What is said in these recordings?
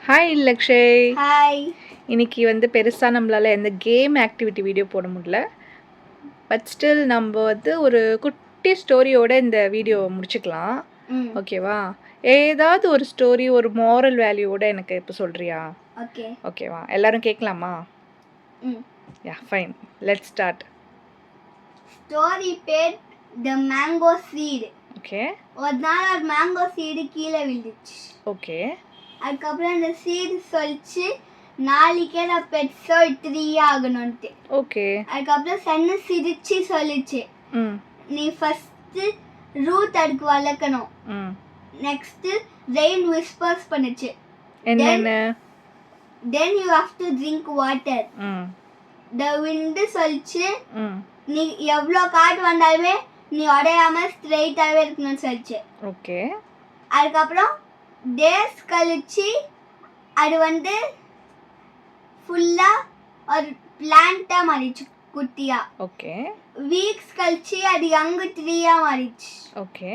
Hi Lakshay. Hi. இன்னைக்கு வந்து பெருசாக நம்மளால் எந்த கேம் ஆக்டிவிட்டி வீடியோ போட முடியல. பட் ஸ்டில் நம்ம வந்து ஒரு குட்டி ஸ்டோரியோட இந்த வீடியோ முடிச்சுக்கலாம். ஓகேவா? ஏதாவது ஒரு ஸ்டோரி, ஒரு மாரல் வேல்யூவோட எனக்கு இப்போ சொல்கிறியா? ஓகே. ஓகேவா? எல்லாரும் கேட்கலாமா? Yeah fine, let's start. Story பேர் த மேங்கோ சீடு. ஓகே. ஒரு நாள் ஒரு மேங்கோ சீடு கீழே விழுந்துச்சு. ஓகே. அதுக்கப்புறம் அந்த சீடு சொல்லிச்சு நாளைக்கே நான் பெட்ஸோ 3 ஆகணும்ட்டு. ஓகே. அதுக்கப்புறம் சன்னு சிரிச்சு சொல்லிச்சு நீ ஃபர்ஸ்ட் ரூட் அதுக்கு வளர்க்கணும். நெக்ஸ்ட் ரெயின் விஸ்பர்ஸ் பண்ணுச்சு. என்னென்ன? Then you have to drink water. The wind சொல்லிச்சு நீ எவ்வளோ காற்று வந்தாலுமே நீ உடையாம ஸ்ட்ரெயிட்டாகவே இருக்கணும்னு சொல்லிச்சு. ஓகே. அதுக்கப்புறம் டேஸ் கழிச்சு அது வந்து ஃபுல்லாக ஒரு பிளான்ட்டாக மாறிடுச்சு குட்டியா. ஓகே. வீக்ஸ் கழிச்சு அது யங் ட்ரீயாக மாறிடுச்சு. ஓகே.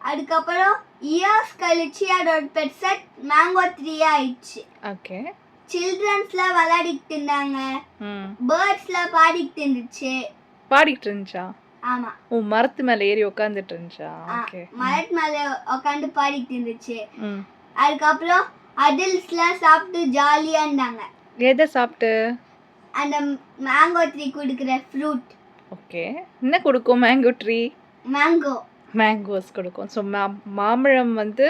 அதுக்கப்புறம் இயர்ஸ் கழிச்சு அதோட பெருசாக மேங்கோ ட்ரீயாக ஆயிடுச்சு. ஓகே. சில்ட்ரன்ஸ்லாம் விளையாடிட்டு இருந்தாங்க. பேர்ட்ஸ்லாம் பாடிட்டு இருந்துச்சு. பாடிட்டு இருந்துச்சா? ஆமா. ஓ, மரத்து மேல ஏறி உட்கார்ந்துட்டு இருந்துச்சா? ஓகே. மரத்து மேல உட்கார்ந்து பாடிட்டு இருந்துச்சு. அதுக்கப்புறம் அடல்ட்ஸ்லாம் சாப்பிட்டு ஜாலியா இருந்தாங்க. எதை சாப்பிட்டு? அந்த மேங்கோ ட்ரீ கொடுக்குற ஃப்ரூட். ஓகே. என்ன கொடுக்கும் மேங்கோ ட்ரீ? மேங்கோஸ் கொடுக்கும். ஸோ மாம்பழம் வந்து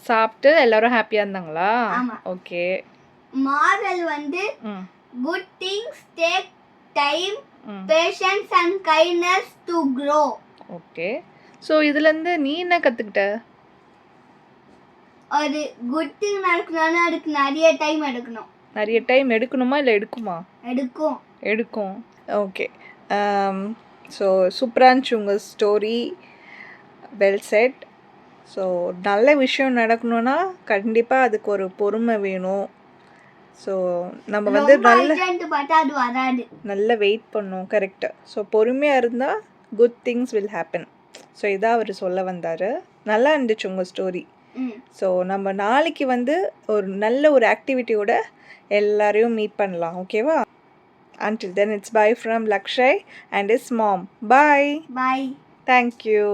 சாப்பிட்டு எல்லாரும் ஹாப்பியா இருந்தாங்களா? ஓகே. மாரல் வந்து good things take time, patience and kindness to grow. Okay. So இதுலேருந்து நீ என்ன கற்றுக்கிட்ட? ஒரு குட் திங் நடக்கணும்னா அதுக்கு நிறைய டைம் எடுக்கணும். நிறைய டைம் எடுக்கணுமா இல்லை எடுக்குமா? எடுக்கும். ஓகே. ஸோ சூப்பராக இருந்துச்சு உங்கள் ஸ்டோரி. Well set. ஸோ நல்ல விஷயம் நடக்கணும்னா கண்டிப்பாக அதுக்கு ஒரு பொறுமை வேணும். ஸோ நம்ம வந்து நல்ல வெயிட் பண்ணோம். கரெக்டு. ஸோ பொறுமையாக இருந்தால் good things will happen. So இதான் அவர் சொல்ல வந்தார். நல்லா இருந்துச்சு உங்கள் ஸ்டோரி. ஸோ நம்ம நாளைக்கு வந்து ஒரு நல்ல ஒரு ஆக்டிவிட்டியோட எல்லாரையும் மீட் பண்ணலாம். ஓகேவா? Until then, it's bye from Lakshay and his mom. Bye. Bye. Thank you.